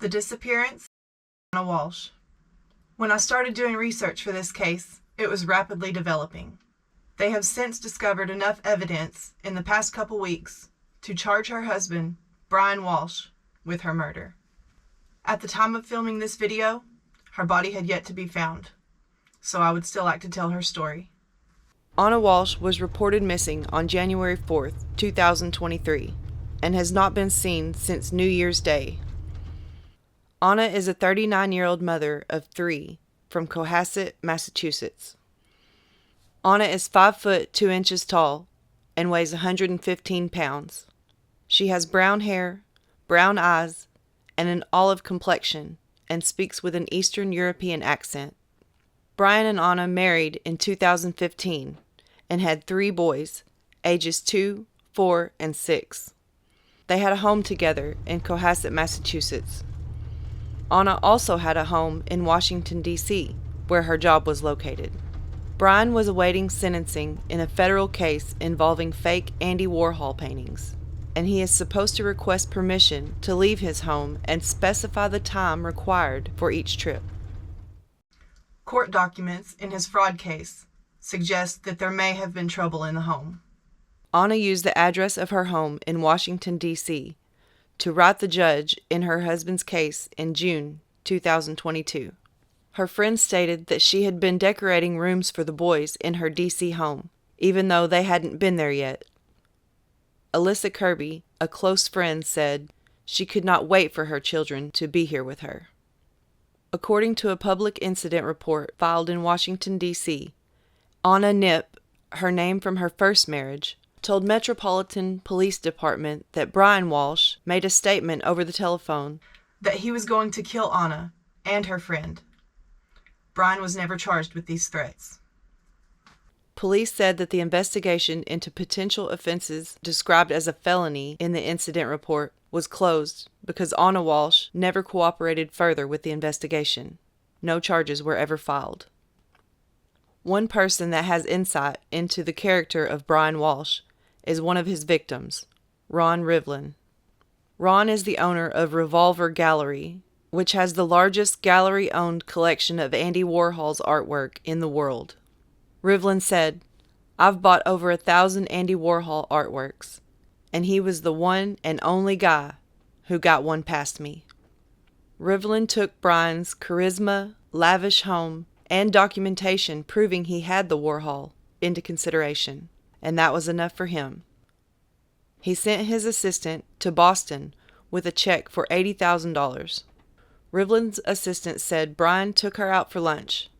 The disappearance of Anna Walshe. When I started doing research for this case, it was rapidly developing. They have since discovered enough evidence in the past couple weeks to charge her husband, Brian Walshe, with her murder. At the time of filming this video, her body had yet to be found, so I would still like to tell her story. Anna Walshe was reported missing on January 4th, 2023, and has not been seen since New Year's Day. Anna is a 39-year-old mother of 3 from Cohasset, Massachusetts. Anna is 5 foot 2 inches tall and weighs 115 pounds. She has brown hair, brown eyes, and an olive complexion, and speaks with an Eastern European accent. Brian and Anna married in 2015 and had 3 boys, ages 2, 4, and 6. They had a home together in Cohasset, Massachusetts. Anna also had a home in Washington, D.C., where her job was located. Brian was awaiting sentencing in a federal case involving fake Andy Warhol paintings, and he is supposed to request permission to leave his home and specify the time required for each trip. Court documents in his fraud case suggest that there may have been trouble in the home. Anna used the address of her home in Washington, D.C., to write the judge in her husband's case in June 2022. Her friend stated that she had been decorating rooms for the boys in her D.C. home, even though they hadn't been there yet. Alyssa Kirby, a close friend, said she could not wait for her children to be here with her. According to a public incident report filed in Washington, D.C., Anna Nip, her name from her first marriage, told Metropolitan Police Department that Brian Walshe made a statement over the telephone that he was going to kill Anna and her friend. Brian was never charged with these threats. Police said that the investigation into potential offenses described as a felony in the incident report was closed because Anna Walshe never cooperated further with the investigation. No charges were ever filed. One person that has insight into the character of Brian Walshe is one of his victims, Ron Rivlin. Ron is the owner of Revolver Gallery, which has the largest gallery-owned collection of Andy Warhol's artwork in the world. Rivlin said, "I've bought over 1,000 Andy Warhol artworks, and he was the one and only guy who got one past me." Rivlin took Brian's charisma, lavish home, and documentation proving he had the Warhol into consideration, and that was enough for him. He sent his assistant to Boston with a check for $80,000. Rivlin's assistant said Brian took her out for lunch.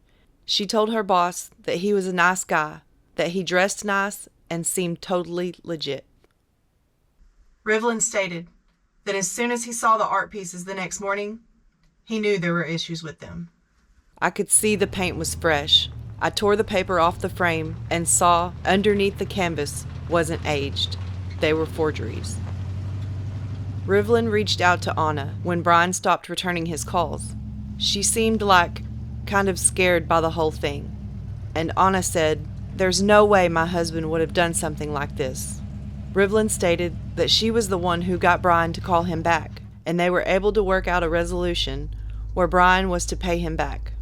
She told her boss that he was a nice guy, that he dressed nice and seemed totally legit. Rivlin stated that as soon as he saw the art pieces the next morning, he knew there were issues with them. "I could see the paint was fresh. I tore the paper off the frame and saw underneath the canvas wasn't aged. They were forgeries." Rivlin reached out to Anna when Brian stopped returning his calls. She seemed like kind of scared by the whole thing, and Anna said, "There's no way my husband would have done something like this." Rivlin stated that she was the one who got Brian to call him back, and they were able to work out a resolution where Brian was to pay him back.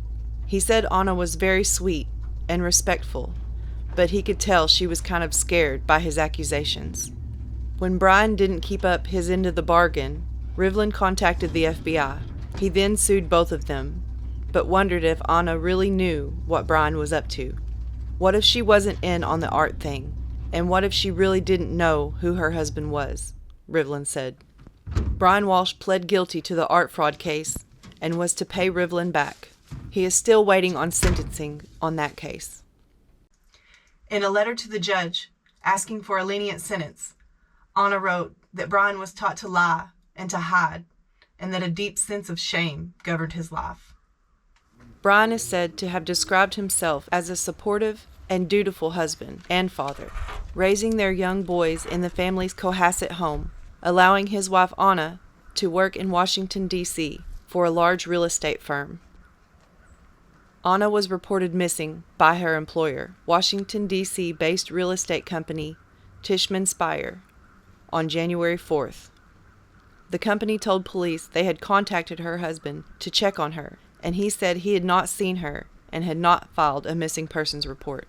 He said Anna was very sweet and respectful, but he could tell she was kind of scared by his accusations. When Brian didn't keep up his end of the bargain, Rivlin contacted the FBI. He then sued both of them, but wondered if Anna really knew what Brian was up to. What if she wasn't in on the art thing? And what if she really didn't know who her husband was? Rivlin said. Brian Walshe pled guilty to the art fraud case and was to pay Rivlin back. He is still waiting on sentencing on that case. In a letter to the judge asking for a lenient sentence, Anna wrote that Brian was taught to lie and to hide, and that a deep sense of shame governed his life. Brian is said to have described himself as a supportive and dutiful husband and father, raising their young boys in the family's Cohasset home, allowing his wife Anna to work in Washington, D.C. for a large real estate firm. Anna was reported missing by her employer, Washington, D.C. based real estate company Tishman Speyer, on January 4th. The company told police they had contacted her husband to check on her, and he said he had not seen her and had not filed a missing persons report.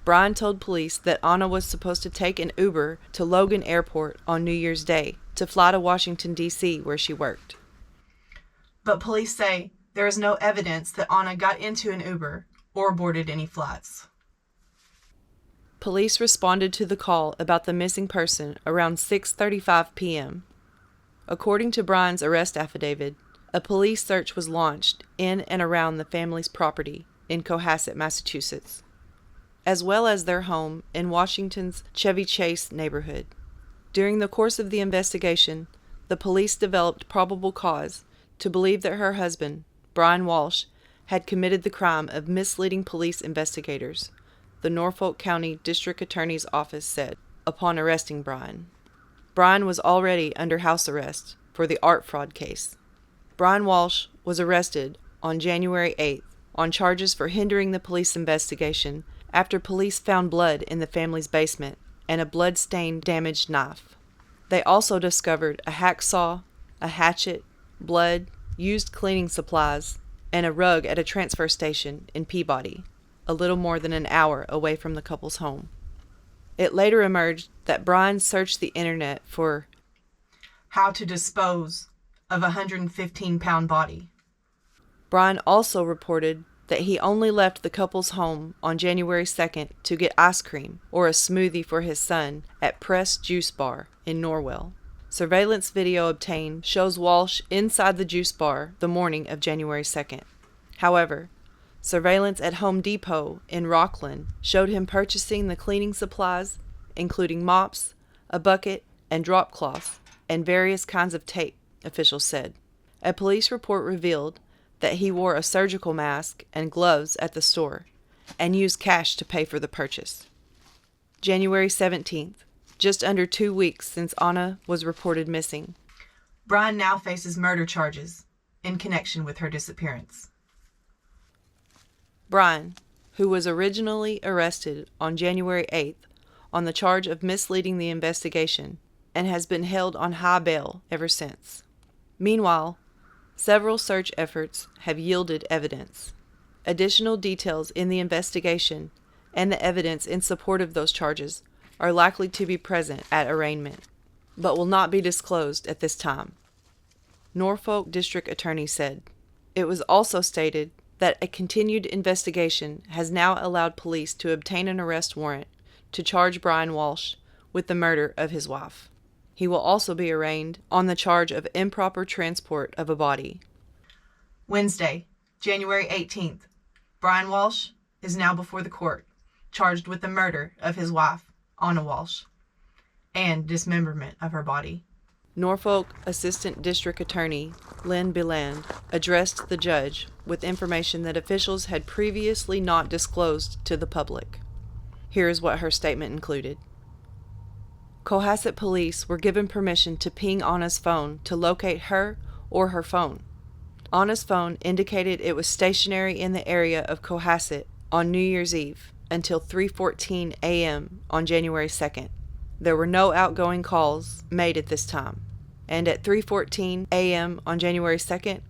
Brian told police that Anna was supposed to take an Uber to Logan Airport on New Year's Day to fly to Washington, D.C., where she worked. But police say there is no evidence that Anna got into an Uber or boarded any flights. Police responded to the call about the missing person around 6:35 p.m. According to Brian's arrest affidavit, a police search was launched in and around the family's property in Cohasset, Massachusetts, as well as their home in Washington's Chevy Chase neighborhood. During the course of the investigation, the police developed probable cause to believe that her husband, Brian Walshe, had committed the crime of misleading police investigators, the Norfolk County District Attorney's Office said, upon arresting Brian. Brian was already under house arrest for the art fraud case. Brian Walshe was arrested on January 8th on charges for hindering the police investigation after police found blood in the family's basement and a blood-stained damaged knife. They also discovered a hacksaw, a hatchet, blood, used cleaning supplies, and a rug at a transfer station in Peabody, a little more than an hour away from the couple's home. It later emerged that Brian searched the internet for how to dispose of a 115-pound body. Brian also reported that he only left the couple's home on January 2nd to get ice cream or a smoothie for his son at Press Juice Bar in Norwell. Surveillance video obtained shows Walshe inside the juice bar the morning of January 2nd. However, surveillance at Home Depot in Rockland showed him purchasing the cleaning supplies, including mops, a bucket, and drop cloths, and various kinds of tape, officials said. A police report revealed that he wore a surgical mask and gloves at the store and used cash to pay for the purchase. January 17th, just under 2 weeks since Anna was reported missing. Brian now faces murder charges in connection with her disappearance. Brian, who was originally arrested on January 8th on the charge of misleading the investigation and has been held on high bail ever since. Meanwhile, several search efforts have yielded evidence. Additional details in the investigation and the evidence in support of those charges are likely to be present at arraignment, but will not be disclosed at this time. Norfolk District Attorney said. It was also stated that a continued investigation has now allowed police to obtain an arrest warrant to charge Brian Walshe with the murder of his wife. He will also be arraigned on the charge of improper transport of a body. Wednesday, January 18th, Brian Walshe is now before the court, charged with the murder of his wife, Anna Walshe, and dismemberment of her body. Norfolk Assistant District Attorney Lynn Beland addressed the judge with information that officials had previously not disclosed to the public. Here is what her statement included. Cohasset police were given permission to ping Anna's phone to locate her or her phone. Anna's phone indicated it was stationary in the area of Cohasset on New Year's Eve until 3:14 a.m. on January 2nd. There were no outgoing calls made at this time, and at 3:14 a.m. on January 2nd,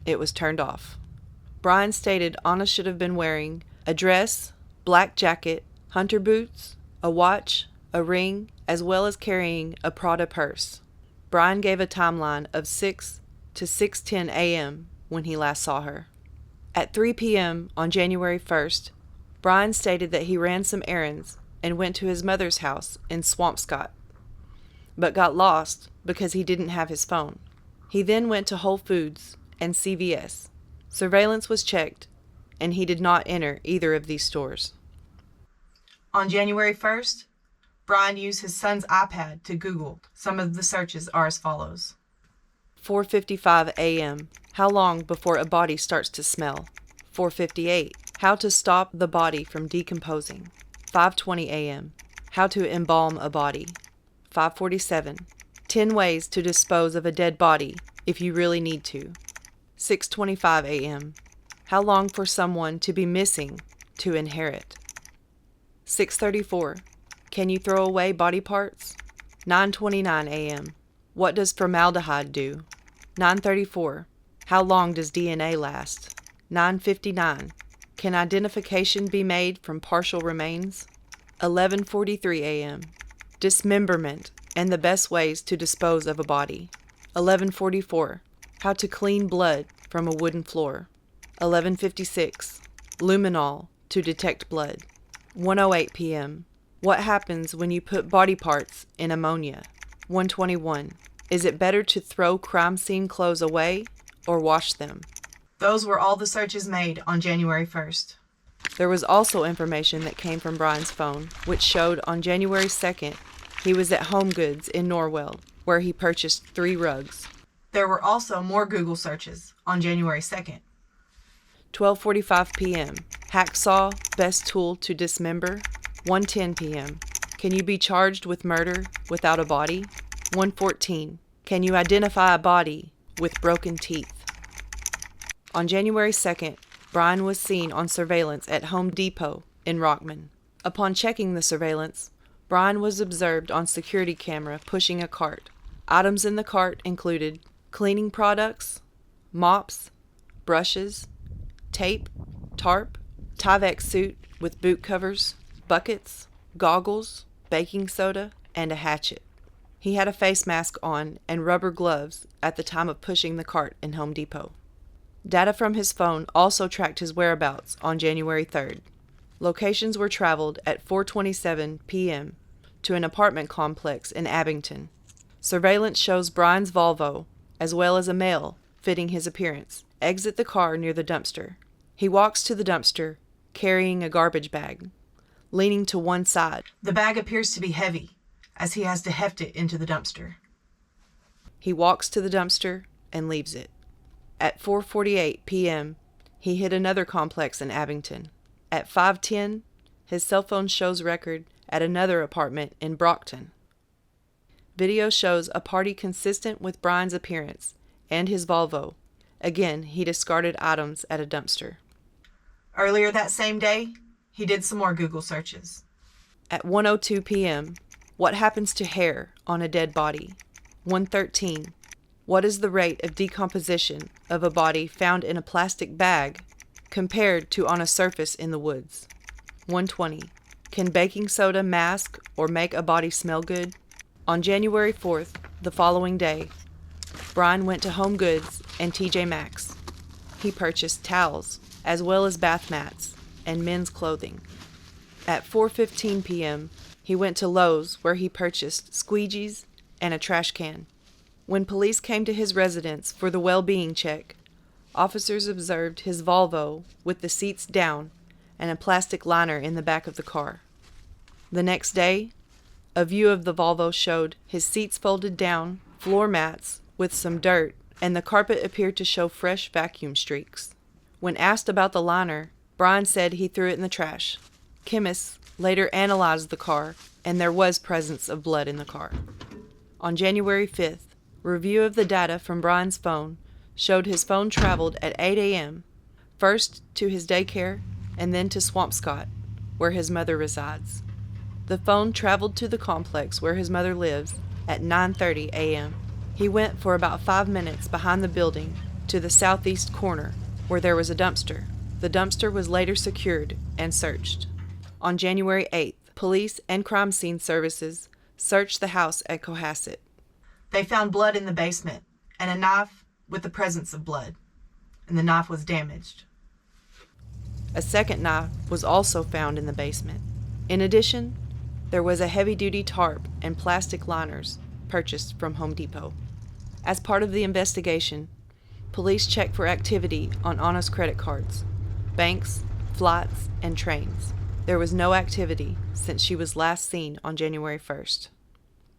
it was turned off. Brian stated Anna should have been wearing a dress, black jacket, hunter boots, a watch, a ring, as well as carrying a Prada purse. Brian gave a timeline of 6 to 6:10 a.m. when he last saw her. At 3 p.m. on January 1st, Brian stated that he ran some errands and went to his mother's house in Swampscott, but got lost because he didn't have his phone. He then went to Whole Foods and CVS. Surveillance was checked, and he did not enter either of these stores. On January 1st, Brian used his son's iPad to Google. Some of the searches are as follows. 4:55 a.m. How long before a body starts to smell? 4:58. How to stop the body from decomposing? 5:20 a.m. How to embalm a body? 5:47. 10 ways to dispose of a dead body if you really need to. 6:25 a.m. How long for someone to be missing to inherit? 6:34. Can you throw away body parts? 9:29 a.m. What does formaldehyde do? 9:34. How long does DNA last? 9:59. Can identification be made from partial remains? 11:43 a.m. Dismemberment and the best ways to dispose of a body. 11:44. How to clean blood from a wooden floor. 11:56. Luminol to detect blood. 1:08 p.m. What happens when you put body parts in ammonia? 1:21. Is it better to throw crime scene clothes away or wash them? Those were all the searches made on January 1st. There was also information that came from Brian's phone, which showed on January 2nd he was at Home Goods in Norwell, where he purchased 3 rugs. There were also more Google searches on January 2nd. 12:45 p.m. Hacksaw, best tool to dismember. 1:10 p.m. Can you be charged with murder without a body? 1:14. Can you identify a body with broken teeth? On January 2nd, Brian was seen on surveillance at Home Depot in Rockman. Upon checking the surveillance, Brian was observed on security camera pushing a cart. Items in the cart included cleaning products, mops, brushes, tape, tarp, Tyvek suit with boot covers, buckets, goggles, baking soda, and a hatchet. He had a face mask on and rubber gloves at the time of pushing the cart in Home Depot. Data from his phone also tracked his whereabouts on January 3rd. Locations were traveled at 4:27 p.m. to an apartment complex in Abington. Surveillance shows Brian's Volvo, as well as a male fitting his appearance, exit the car near the dumpster. He walks to the dumpster, carrying a garbage bag, leaning to one side. The bag appears to be heavy, as he has to heft it into the dumpster. He walks to the dumpster and leaves it. At 4:48 p.m., he hit another complex in Abington. At 5:10, his cell phone shows record at another apartment in Brockton. Video shows a party consistent with Brian's appearance and his Volvo. Again, he discarded items at a dumpster. Earlier that same day, he did some more Google searches. At 1:02 p.m., what happens to hair on a dead body? 1:13. What is the rate of decomposition of a body found in a plastic bag compared to on a surface in the woods? 1:20. Can baking soda mask or make a body smell good? On January 4th, the following day, Brian went to Home Goods and TJ Maxx. He purchased towels, as well as bath mats and men's clothing. At 4:15 p.m., he went to Lowe's where he purchased squeegees and a trash can. When police came to his residence for the well-being check, officers observed his Volvo with the seats down and a plastic liner in the back of the car. The next day, a view of the Volvo showed his seats folded down, floor mats with some dirt, and the carpet appeared to show fresh vacuum streaks. When asked about the liner, Brian said he threw it in the trash. Chemists later analyzed the car, and there was presence of blood in the car. On January 5th, review of the data from Brian's phone showed his phone traveled at 8 a.m., first to his daycare and then to Swampscott, where his mother resides. The phone traveled to the complex where his mother lives at 9:30 a.m. He went for about 5 minutes behind the building to the southeast corner, where there was a dumpster. The dumpster was later secured and searched. On January 8th, police and crime scene services searched the house at Cohasset. They found blood in the basement and a knife with the presence of blood, and the knife was damaged. A second knife was also found in the basement. In addition, there was a heavy-duty tarp and plastic liners purchased from Home Depot. As part of the investigation, police checked for activity on Anna's credit cards, banks, flights, and trains. There was no activity since she was last seen on January 1st.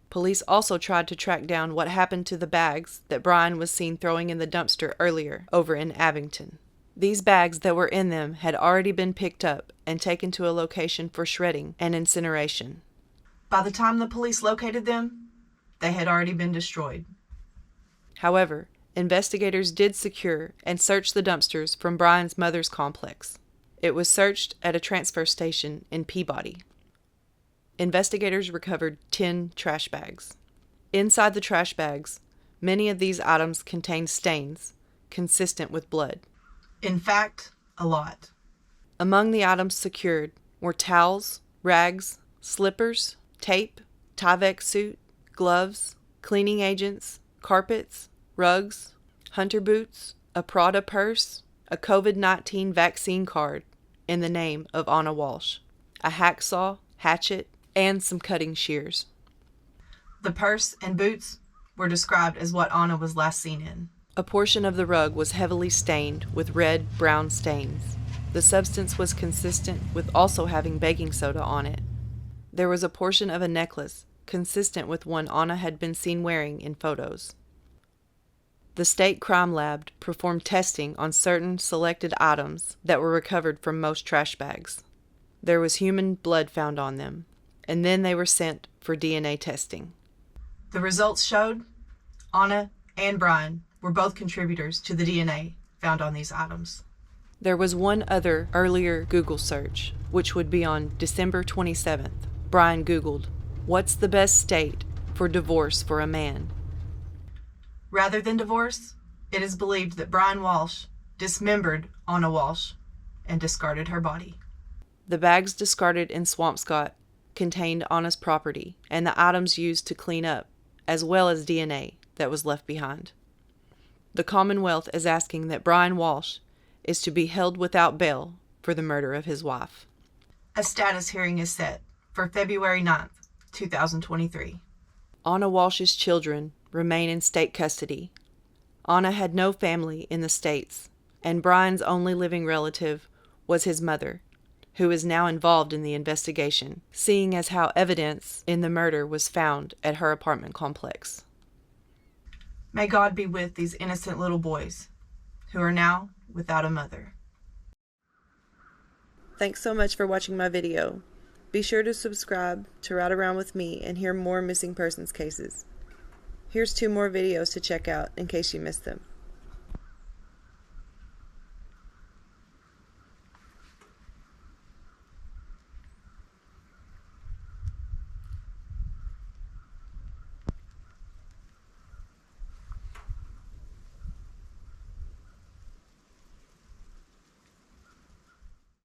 Police also tried to track down what happened to the bags that Brian was seen throwing in the dumpster earlier over in Abington. These bags that were in them had already been picked up and taken to a location for shredding and incineration. By the time the police located them, they had already been destroyed. However, investigators did secure and search the dumpsters from Brian's mother's complex. It was searched at a transfer station in Peabody. Investigators recovered 10 trash bags. Inside the trash bags, many of these items contained stains consistent with blood. In fact, a lot. Among the items secured were towels, rags, slippers, tape, Tyvek suit, gloves, cleaning agents, carpets, rugs, hunter boots, a Prada purse, a COVID-19 vaccine card in the name of Anna Walshe, a hacksaw, hatchet, and some cutting shears. The purse and boots were described as what Anna was last seen in. A portion of the rug was heavily stained with red-brown stains. The substance was consistent with also having baking soda on it. There was a portion of a necklace consistent with one Anna had been seen wearing in photos. The state crime lab performed testing on certain selected items that were recovered from most trash bags. There was human blood found on them, and then they were sent for DNA testing. The results showed Anna and Brian were both contributors to the DNA found on these items. There was one other earlier Google search, which would be on December 27th. Brian Googled, "What's the best state for divorce for a man?" Rather than divorce, it is believed that Brian Walshe dismembered Anna Walshe and discarded her body. The bags discarded in Swampscott contained Anna's property and the items used to clean up, as well as DNA that was left behind. The Commonwealth is asking that Brian Walshe is to be held without bail for the murder of his wife. A status hearing is set for February 9th, 2023. Anna Walshe's children remain in state custody. Anna had no family in the States, and Brian's only living relative was his mother, who is now involved in the investigation, seeing as how evidence in the murder was found at her apartment complex. May God be with these innocent little boys who are now without a mother. Thanks so much for watching my video. Be sure to subscribe to Ride Around with me and hear more missing persons cases. Here's 2 more videos to check out in case you missed them.